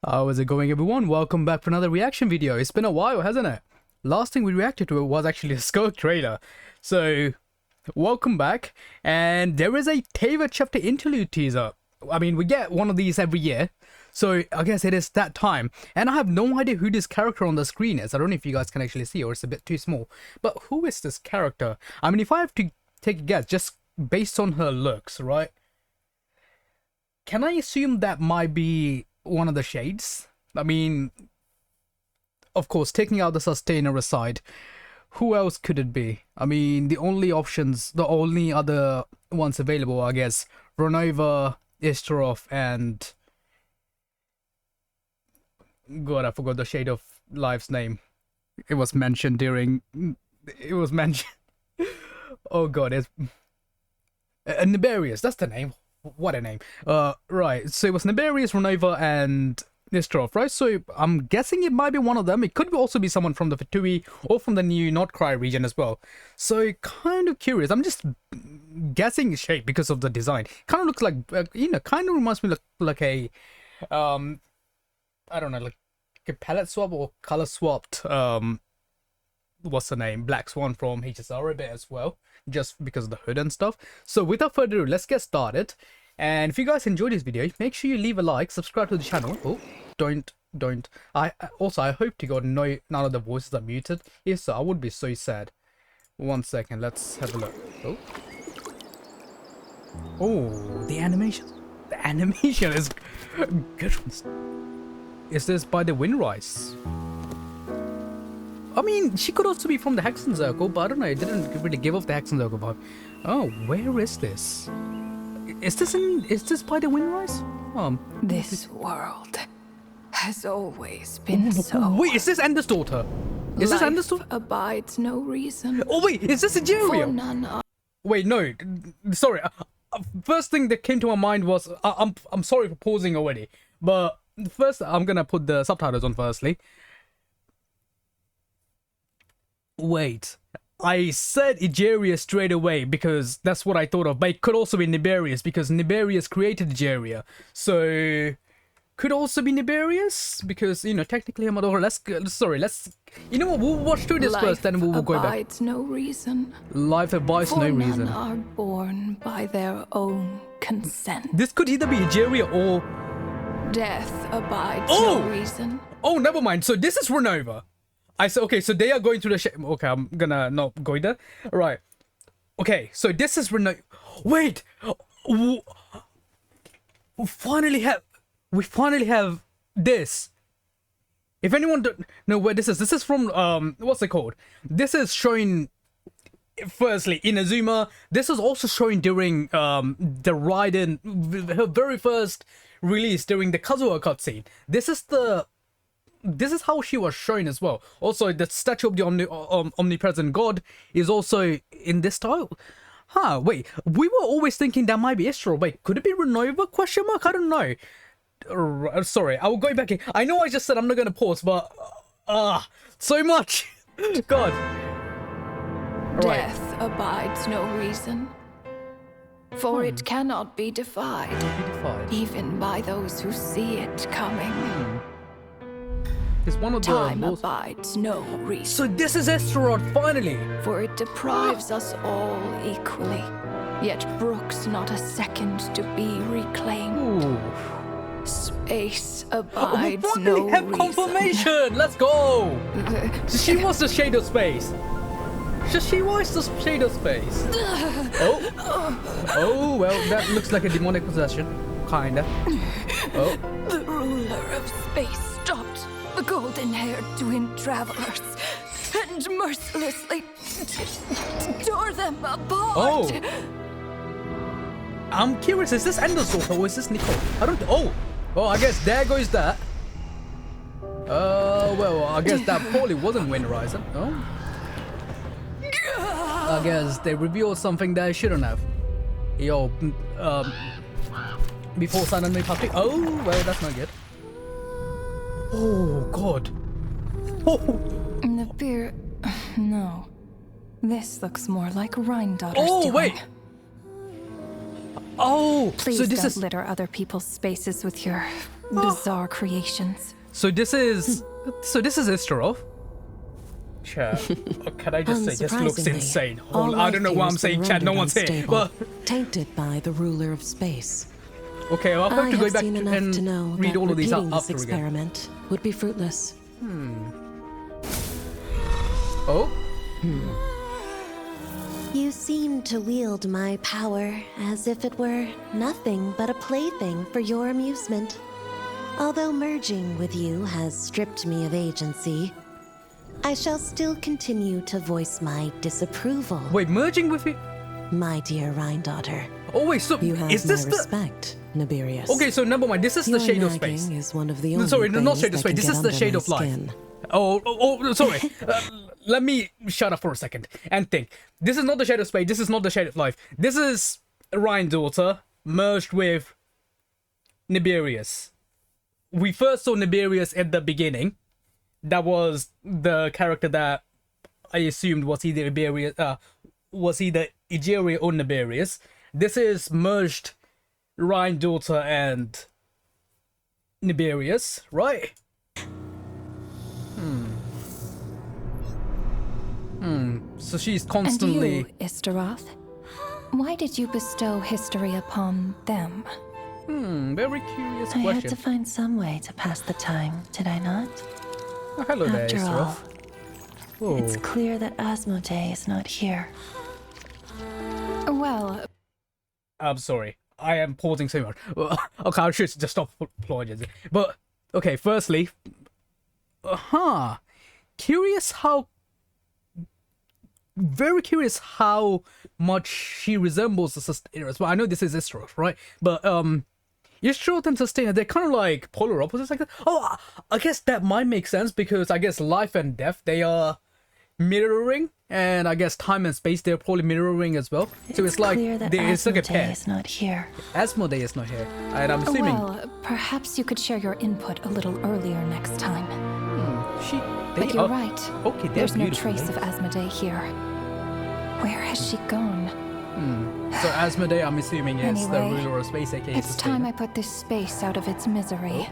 How is it going, everyone? Welcome back for another reaction video. It's been a while, hasn't it? Last thing we reacted to was actually a Skirk trailer. So, welcome back. And there is a Teyvat chapter interlude teaser. I mean, we get one of these every year. So, I guess it is that time. And I have no idea who this character on the screen is. I don't know if you guys can actually see, or it's a bit too small. But who is this character? I mean, if I have to take a guess, just based on her looks, right? Can I assume that might be one of the shades? I mean, of course, taking out the sustainer aside, who else could it be? I mean, the only other ones available, I guess, Renova, Istarov, and God, I forgot the Shade of Life's name. It was mentioned. Oh God, it's Niberius. That's the name. What a name. Right, so it was Niberius, Renova, and Istarov, right? So I'm guessing it might be one of them. It could also be someone from the Fatui or from the new Nordcry region as well. So kind of curious. I'm just guessing shape because of the design. Kind of looks like, kind of reminds me like a, I don't know, like a palette swap or color swapped, what's the name? Black Swan from HSR a bit as well, just because of the hood and stuff. So without further ado, let's get started. And if you guys enjoyed this video, make sure you leave a like, subscribe to the channel. Oh, don't. I hope to God none of the voices are muted. If so, I would be so sad. 1 second, let's have a look. Oh, the animation. The animation is good. Is this by the Windrise? I mean, she could also be from the Hexen Circle, but I don't know, it didn't really give off the Hexen Circle vibe. Oh, where is this? Is this by the Windrise? This world has always been so. Wait, is this Ender's daughter? Is this Ender's daughter? Abides no reason. Oh wait, is this Egeria? Wait, no, sorry. First thing that came to my mind was, I'm sorry for pausing already, but first I'm gonna put the subtitles on firstly. Wait, I said Egeria straight away because that's what I thought of, but it could also be Niberius because Niberius created Egeria. So, could also be Niberius because, technically I'm a daughter. Let's, you know what, we'll watch through this first, then we'll go back. Life abides no reason. Life abides no reason. None are born by their own consent. This could either be Egeria or... Death abides no reason. Oh, never mind. So this is Renova. I said, okay, so they are going through the okay, I'm gonna not go there. Right. Okay, so this is Renova. Wait! We finally have this. If anyone don't know where this is from, what's it called? This is showing, firstly, Inazuma. This is also showing during, the Raiden, her very first release during the Kazuha cutscene. This is how she was shown as well. Also, the statue of the omnipresent god is also in this style. Huh, wait. We were always thinking that might be Istra. Wait, could it be Renova? Question mark? I don't know. Sorry, I will go back in. I know I just said I'm not going to pause, but... so much! God. Death abides no reason. For it cannot be defied. Even by those who see it coming. It's one of Time abides no reason. So this is Astaroth, finally! For it deprives us all equally, yet brooks not a second to be reclaimed. Ooh. Space abides no reason. We have confirmation! Let's go! She was the Shade of Space. She was the Shade of Space. Oh, well, that looks like a demonic possession. Kinda. Oh. The ruler of space stopped the golden-haired twin travelers and mercilessly tore them apart. Oh. I'm curious, is this Ender's daughter or is this Nicole? I don't... Oh, I guess there goes that. Well, I guess that probably wasn't Windrise. Oh. I guess they revealed something that I shouldn't have. Yo, before suddenly public. Oh, well, that's not good. Oh, God. Oh. The beer... No. This looks more like Rhine-daughter's doing. Wait. Oh, Please so this don't is... litter other people's spaces with your bizarre creations. So this is Istarov. Chat. Can I just say this looks insane? I don't know why I'm saying chat. No one's here. But tainted by the ruler of space. Okay, I'll have to go back and read all of these out after this experiment again. Would be fruitless. Oh. You seem to wield my power as if it were nothing but a plaything for your amusement. Although merging with you has stripped me of agency, I shall still continue to voice my disapproval. Wait, merging with you? My dear Rhine daughter. Oh wait, so you have is this my respect, Nibirius. Okay, so number one, this is the shade of space. Is one of the only sorry, not shade of space. This is the shade of life. Oh, sorry. Let me shut up for a second and think. This is not the shade of space. This is not the shade of life. This is Rhine daughter merged with Nibirius. We first saw Nibirius at the beginning. That was the character that I assumed was either Iberia, Egeria or Nibirius. This is merged Rhine daughter and Nibirius, right? So she's constantly... And you, Istaroth? Why did you bestow history upon them? Very curious question. I had to find some way to pass the time, did I not? Oh, hello there, After all, Istaroth. It's clear that Asmodee is not here. Well... I'm sorry. I am pausing so much. Okay, I should just stop apologizing. But, okay, firstly... Curious how... Very curious how much she resembles the Sustainers. Well, I know this is Istaroth, right? But, Istaroth and Sustainer, they're kind of like polar opposites like that. Oh, I guess that might make sense because I guess life and death, they are mirroring. And I guess time and space, they're probably mirroring as well. So it's like, it's like a pair. Is not here. Asmodee is not here. And I'm assuming... Well, perhaps you could share your input a little earlier next time. But you're right. Okay, there's no trace of Asmodee here. Where has she gone? So Asmodee, I'm assuming, is the ruler of space, aka It's time I put this space out of its misery.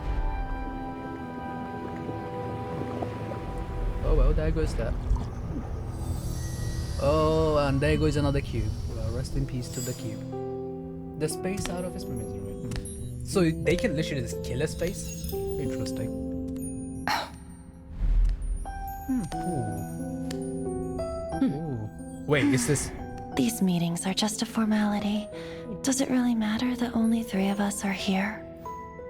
Oh well, there goes that. Oh, and there goes another cube. Well, rest in peace to the cube. The space out of its misery. So they can literally just kill a space? Interesting. Wait, is this... These meetings are just a formality. Does it really matter that only 3 of us are here?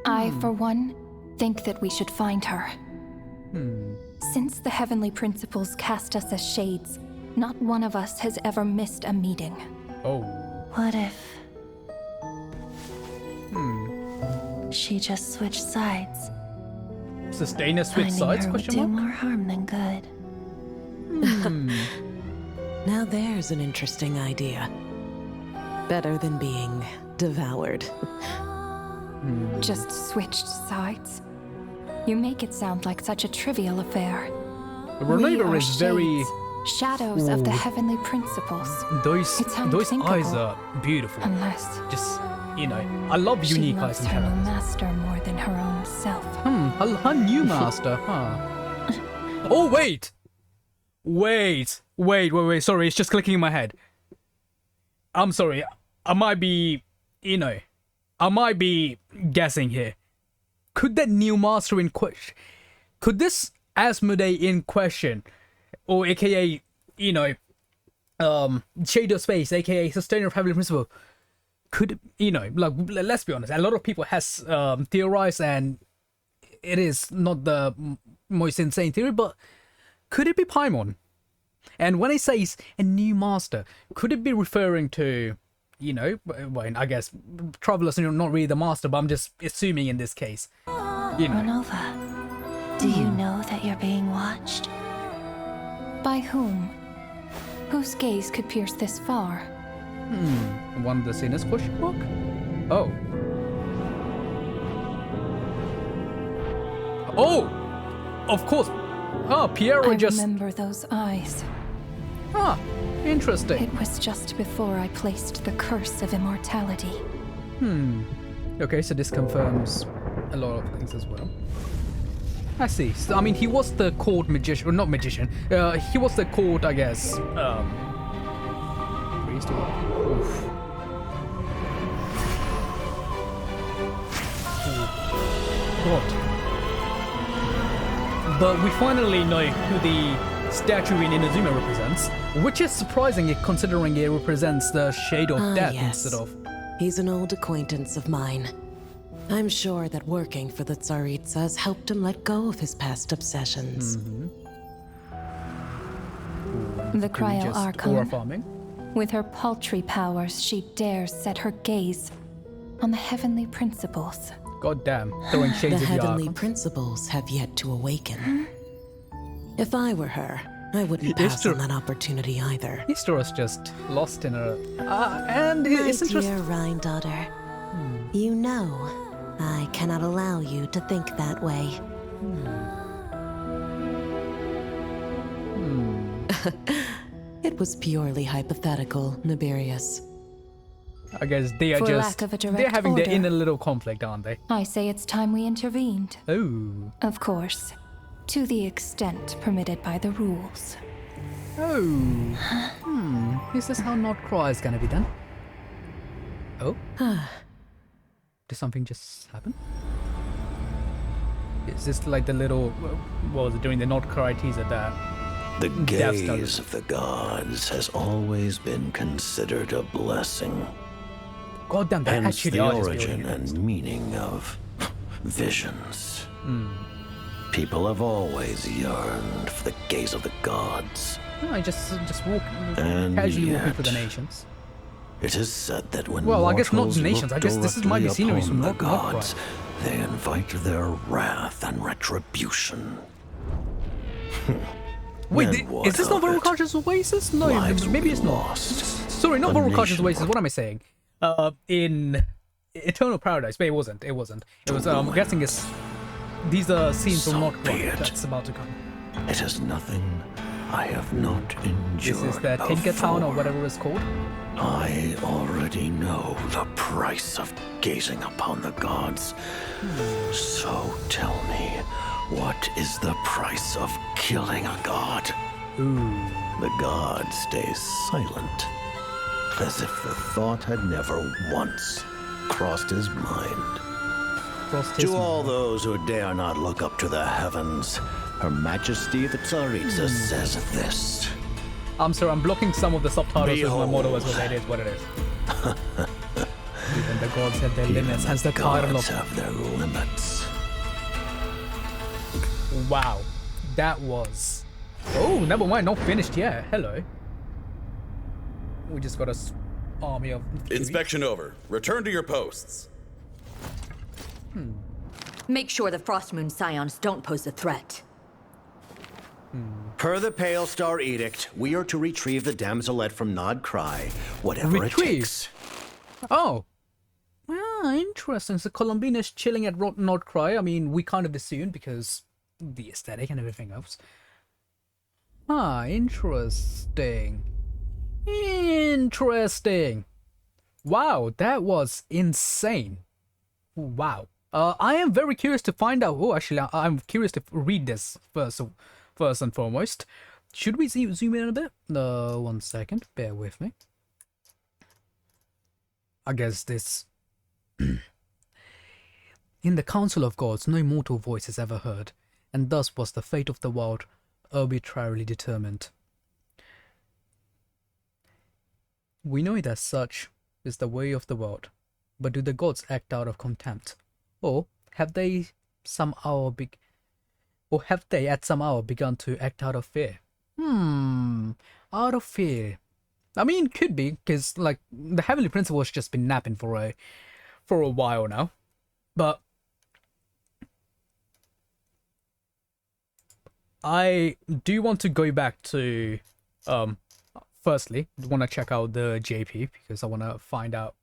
I, for one, think that we should find her. Since the Heavenly Principles cast us as shades, not one of us has ever missed a meeting. Oh. What if... she just switched sides? Sustainer switch sides? Finding her would do more harm than good. Now there's an interesting idea. Better than being devoured. Just switched sides? You make it sound like such a trivial affair. Reneva is very... Shades, shadows of the Heavenly Principles. Those eyes are beautiful. Unless... Just, you know, I love unique eyes and her new characters. master more than her own self. Her new master, huh? Oh, wait! Wait, sorry, it's just clicking in my head. I'm sorry, I might be, you know, I might be guessing here. Could that new master in question, could this Asmodee in question, or aka, you know, Shade of Space, aka Sustainer of Heavenly Principle, could, you know, like, let's be honest, a lot of people has theorized, and it is not the most insane theory, but could it be Paimon? And when it says a new master, could it be referring to, you know, well, I guess Travelers are not really the master, but I'm just assuming in this case, you know. Renova, do you know that you're being watched? By whom? Whose gaze could pierce this far? One of the sinners question mark? Oh. Oh! Of course. Piero just... I remember those eyes. Interesting. It was just before I placed the curse of immortality. Okay, so this confirms a lot of things as well. I see. So, I mean, he was the court magician, or not magician. He was the court, I guess. Priest or oof. God. But we finally know who the statue in Inazuma represents, which is surprising considering it represents the shade of death yes. instead of. He's an old acquaintance of mine. I'm sure that working for the Tsaritsa has helped him let go of his past obsessions. The Cryo Just Archon. aura farming. With her paltry powers, she dares set her gaze on the heavenly principles. God damn, throwing shades The of the heavenly Archon. principles have yet to awaken. If I were her, I wouldn't pass on that opportunity either. Histora's just lost in her. And it's My interesting. dear Rhine daughter, you know I cannot allow you to think that way. It was purely hypothetical, Nibirius. I guess they are For just. lack of a direct They're having their order. inner little conflict, aren't they? I say it's time we intervened. Oh. Of course, to the extent permitted by the rules. Oh. Is this how Not Cry is gonna be done? Oh. Did something just happen? Is this like the little. What was it doing? The Not Cry teaser that. The Death gaze started. of the gods has always been considered a blessing. God damn, that Hence actually the are just origin really and meaning of visions. People have always yearned for the gaze of the gods. No, I just walk And casually walking through the yet- nations. It is said that when Well, I guess not mortals nations, I look guess this is might be directly sceneries from upon the Not Cry. gods, they invite their wrath and retribution. Wait, And what is this not of it? Varukash's Oasis? No, Lives maybe will it's be not. lost. Sorry, not A Varukash's nation Oasis. will- What am I saying? In Eternal Paradise, but it wasn't. It was. I'm guessing it's. These are scenes from So Not Cry be it. that's about to come. It is nothing I have not endured This is the Tinker Town or before. whatever it's called. I already know the price of gazing upon the gods. So tell me, what is the price of killing a god? Ooh. The god stays silent, as if the thought had never once crossed his mind. Frost his To all mind. those who dare not look up to the heavens, Her Majesty the Tsaritsa says this. I'm sorry, I'm blocking some of the subtitles with my motto as well. Behold. It is what it is. Even the gods have their Even limits. Has the the title gods of. have their limits. Wow, that was. Oh, never mind, not finished yet. Hello. We just got a army of. Inspection over. Return to your posts. Make sure the Frostmoon Scions don't pose a threat. Per the Pale Star Edict, we are to retrieve the damselette from Nod Cry, whatever Retrieve? it takes. Oh. Ah, interesting. So Columbine is chilling at Not Cry. I mean, we kind of assumed because the aesthetic and everything else. Ah, interesting. Interesting. Wow, that was insane. Wow. I am very curious to find out. Oh, actually, I'm curious to read this first and foremost. Should we zoom in a bit? 1 second. Bear with me. I guess this. In the Council of Gods, no mortal voice is ever heard, and thus was the fate of the world arbitrarily determined. We know it as such is the way of the world, but do the gods act out of contempt, or have they at some hour begun to act out of fear? Out of fear. I mean, could be, because like the Heavenly Principle has just been napping for a while now, but I do want to go back to firstly, want to check out the JP because I want to find out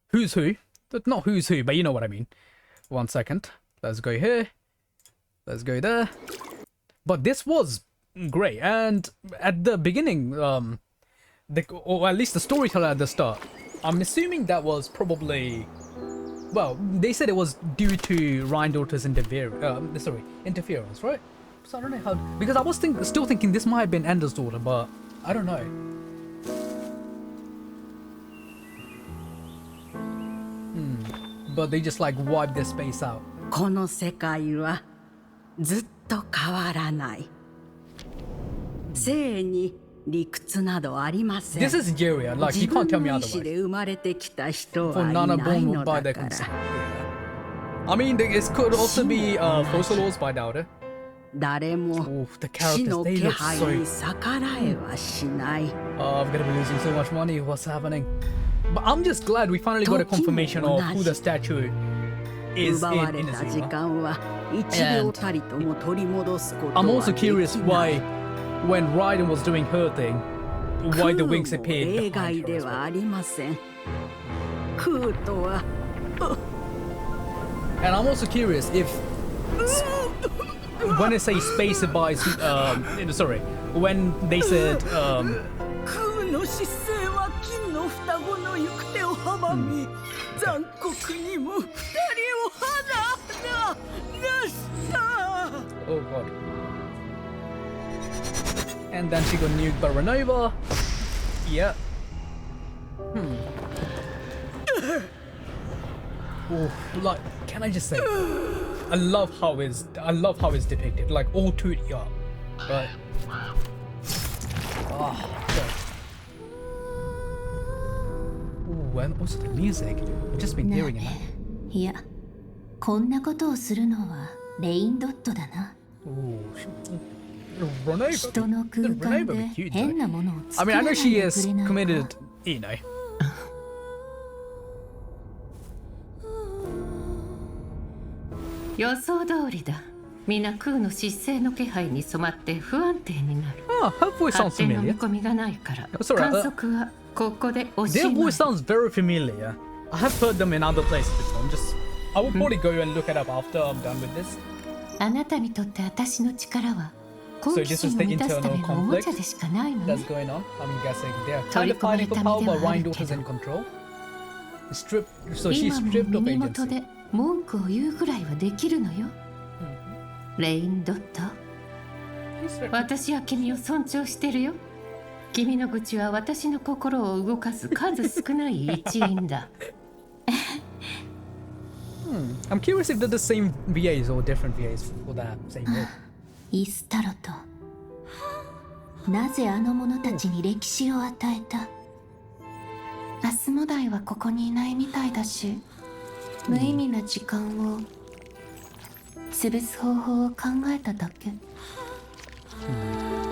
who's who. Not who's who, but you know what I mean. 1 second. Let's go here. Let's go there. But this was great, and at the beginning, or at least the storyteller at the start, I'm assuming that was probably well, they said it was due to Ryan daughter's interference, right? So I don't know how, because I was still thinking this might have been Ender's daughter, but I don't know. But they just like wiped their space out. この世界はずっと変わらない。生に理屈などありません。 This is Jiria, like you can't tell me 自分の意志 otherwise. で生まれてきた人 For はい none are ない born の by だ their から。 consent. I mean, this could also be Fossil Laws by Doubter. 誰も Oh, the 死 characters, の they 気 look 配 so... に逆らえはしない。 Oh, I'm gonna be losing so much money. What's happening? But I'm just glad we finally got a confirmation of who the statue is 奪わ in れた時 Inazuma. 間は1秒たりとも取り戻すことは I'm で also き curious ない。 why, when Raiden was doing her thing, why the wings 空も appeared 例 behind 外 her で as は well. ありません。空とは And I'm also curious if... when they say space by... sorry, when they said... 空の姿勢は金の双子の行く手を阻み、残酷にも二人を放した。 oh god. And then she got nuked by Renova. Yeah. Oh, like, can I just say, I love how it's depicted, like all to yeah, right. Oh, God. Ooh, and also the music. I've just been hearing it. いや、こんなことをするのはレインドットだな。 Ooh, Renova. 人の空間 Renova で be cute, 変 though. なものを I 作 mean, ら I な know い she で is くれないか。 committed, you know. 予想通りだ。皆空の失勢の気配に染まって不安定になる。 Ah, her voice 発 sounds 展の見 familiar. 込みがないから Sorry, 観測はここでおし Their ま voice い。 sounds very familiar. I have heard them in other places before. I will probably go and look it up after I'm done with this. あなたにとって私の力は好 So 奇 this is 心 the を満たすため internal のおもちゃ conflict でしかないのね that's。going on. I'm guessing they're kind of fighting for power, but Ryan daughter's in control. So she's 今も stripped of 耳元 agency. で文句を言うぐらいはできるのよ。レインドット、 私は君を尊重してるよ。君の愚痴は私の心を動かす数少ない一因だ。I'm curious if they're the same VAs or different VAs for that same role. イスタロとなぜあの者たちに歴史を与えた。アスモダイはここにいないみたいだし、無意味な時間を潰す方法を考えただけ。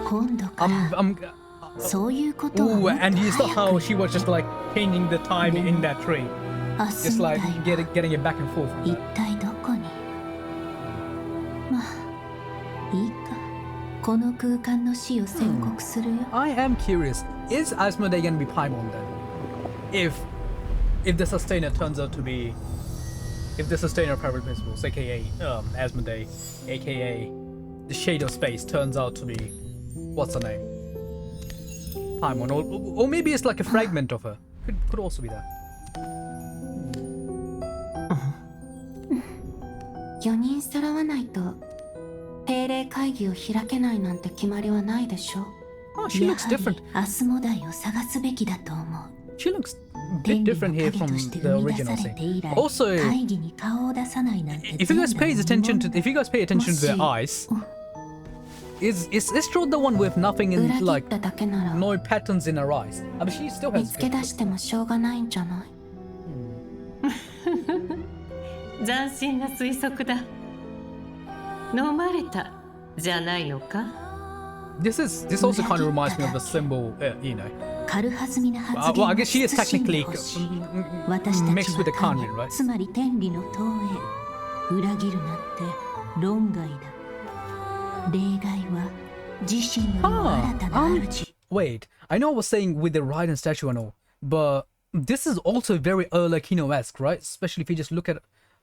今度から I'm そういうことは Ooh, もっと and you saw 早 how く she was just like changing the time in that tree. アス Just モダイ like は getting it back and forth. 一体どこに。まあいいか、この空間の死を宣告するよ。 I am curious. Is Asmodee gonna be Paimon then? If the sustainer turns out to be, if the sustainer of Parallel Principles, aka Asmodee, aka the Shade of Space, turns out to be what's her name? Paimon, or maybe it's like a fragment of her. Could also be that. 4人揃わないと定例会議を開けないなんて決まりはないでしょ。 Oh, she や looks はり different. アスモダイを探すべきだと思う。 She looks a 天 bit 理の different here 影 from として the 生み出 original されて以 scene. 来、 Also, 会議に顔を出さないなんて if you guys pay attention to, if you guys pay attention to their も eyes, is Estrod the one with nothing 裏 in 切 like っただけなら no patterns in her eyes? I mean, she still 見 has. つけ出してもしょうがないんじゃない。斬新な推測だ。飲まれたじゃないのか。 This also kind of reminds me of the symbol, you know. 軽はずみな発 Well, 言 I を guess she is 慎んで technically ほしい。 mixed 私たち with the は Kanrin, 神、 right? つまり天理の投影。裏切るなんて論外だ。例外は自身よりも新たな主。 Wait, I know I was saying with the Raiden statue and all, but this is also very Kino-esque, right? Especially if you just look at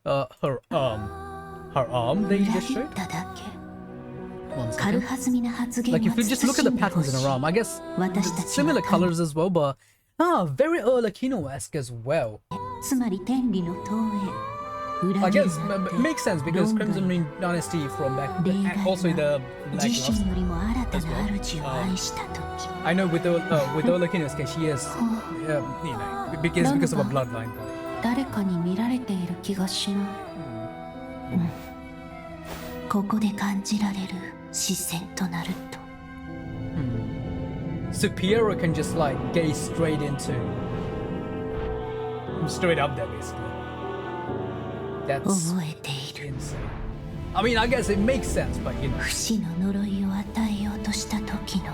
her arm that you 裏 just 切っ showed. ただけ。 One 軽 second. はずみな発言を Like if you just look at 慎 the んでほ patterns し in い。 her arm, I guess 私たちは similar 神、 colors as well, but very Kino-esque as well. つまり天理の投影。I guess it makes sense because Crimson Ring Dynasty from back, and also the Black Lust as well. I know with Olakina's case, she is, because of a bloodline. 誰かに見られている気がしない、ここで感じられる視線となると、So Piero can just like gaze straight up there basically. That's 覚えている。 insane. I mean, I guess it makes sense, but you know. 不死の呪いを与えようとした時の、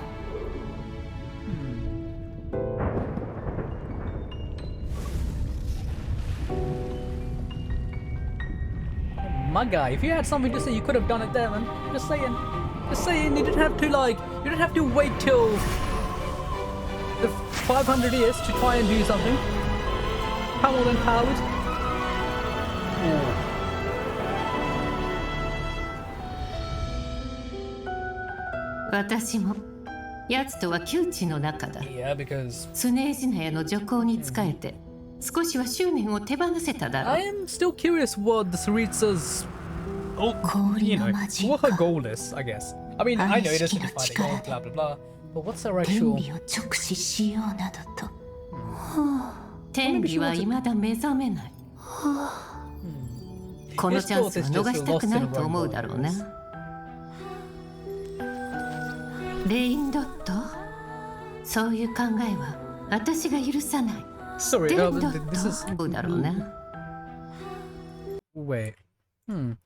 My guy, if you had something to say, you could have done it there, man. Just saying. Just saying, you didn't have to wait till the 500 years to try and do something. Come on then, coward. Oh. 私も奴とは窮地の中だ。 Yeah, because スネージナヤの助行に仕えて少しは執念を手放せただろう。 I am still curious what the Saritsa's, what her goal is, I guess. I mean, I know it is to defy the gods, blah blah blah, but what's her 天 actual... 理を直視しようなどと、天理は未だ目覚めない。このチャンスは逃したくないと思うだろうな。レインドット、そういう考えは私が許さない。 Sorry, レインド this is... ットだろうな。Wait.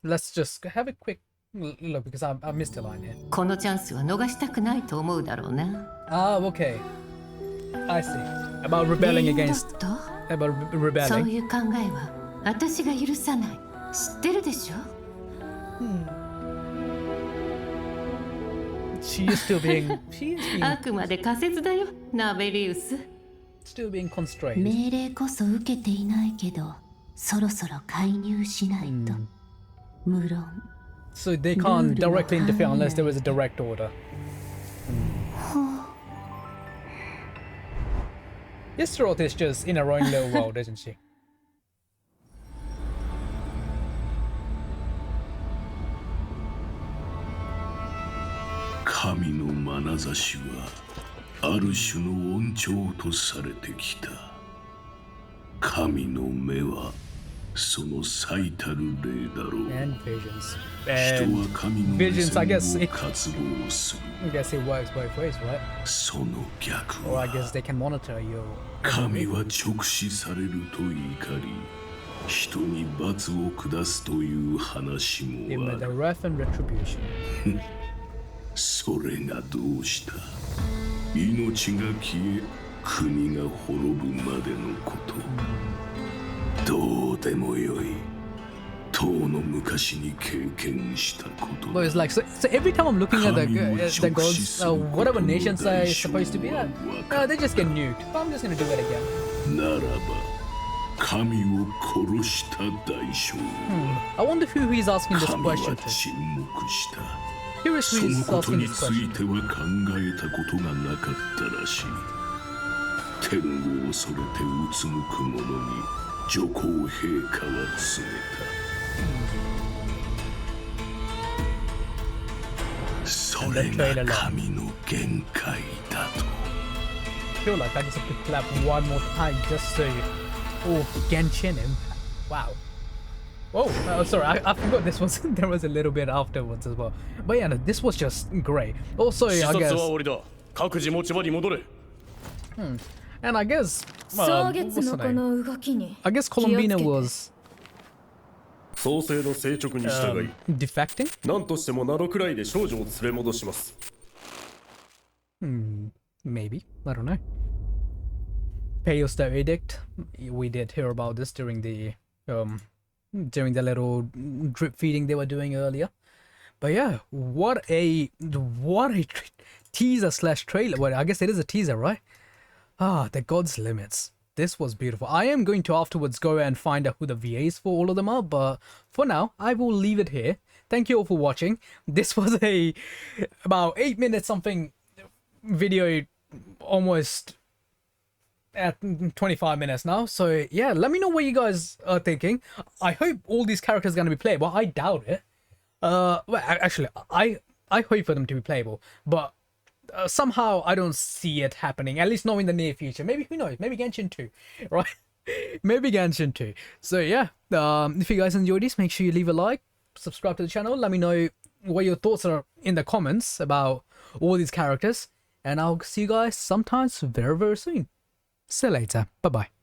Let's just have a quick look because I missed a line here. このチャンスは逃したくないと思うだろうな。 Ah, okay. I see. About rebelling レインド against... ット、 About そう rebelling. いう考えは私が許さない。知ってるでしょ？ She is still being... She is being... あくまで仮説だよ、ナベリウス。 still being constrained. 命令こそ受けていないけど、そろそろ介入しないと、無論 So they can't directly interfere unless there is a direct order. Yesteroth is just in her own little world, isn't she? 神の眼差しはある種の恩寵とされてきた。神の目はその最たる例だろう。 And visions. 人 And は神の visions, I 目 guess 線 it, を活動する。 I guess it works both ways, right? その逆 Or I は guess they can monitor your... 神は直視されると怒り、人に罰を下すという話 Give も them あ the る。 wrath and retribution. それがどうした？命が消え、国が滅ぶまでのこと。どうでもよい。当の昔に経験したことだ。 But it's like, so every time I'm looking at the gods, whatever nations are supposed to be at, they just get nuked. But I'm just gonna do it again. ならば、神を殺した代償は、 I wonder who he's asking this 神 question は to. 沈黙した。 Curious そ who の he's こと asking に this つい question. ては考えたことがなかったらしい。天を恐れてうつむく者に上皇陛下は告げた。それが神の限界だと。 I feel like I just have to clap one more time just so... Oh, Genshin Impact. Wow. Oh, sorry, I forgot this was... there was a little bit afterwards as well. But yeah, no, this was just great. Also, I guess... And I guess... what's her name? I guess Colombina was... 創世の聖直に従い、 defecting? 何としても7くらいで少女を連れ戻します。 Maybe. I don't know. Payos the Edict. We did hear about this during the little drip feeding they were doing earlier. But yeah, what a teaser slash trailer. Well, I guess it is a teaser, right? Ah, the God's Limits. This was beautiful. I am going to afterwards go and find out who the VAs for all of them are, but for now, I will leave it here. Thank you all for watching. This was a about 8 minutes something video, almost at 25 minutes now. So yeah, let me know what you guys are thinking. I hope all these characters are going to be playable. I doubt it. Well, actually, I hope for them to be playable, but somehow I don't see it happening, at least not in the near future. Maybe, who knows, maybe Genshin 2, right? Maybe Genshin 2. So yeah, if you guys enjoyed this, make sure you leave a like, subscribe to the channel, let me know what your thoughts are in the comments about all these characters, and I'll see you guys sometimes very, very soon. See you later. Bye bye.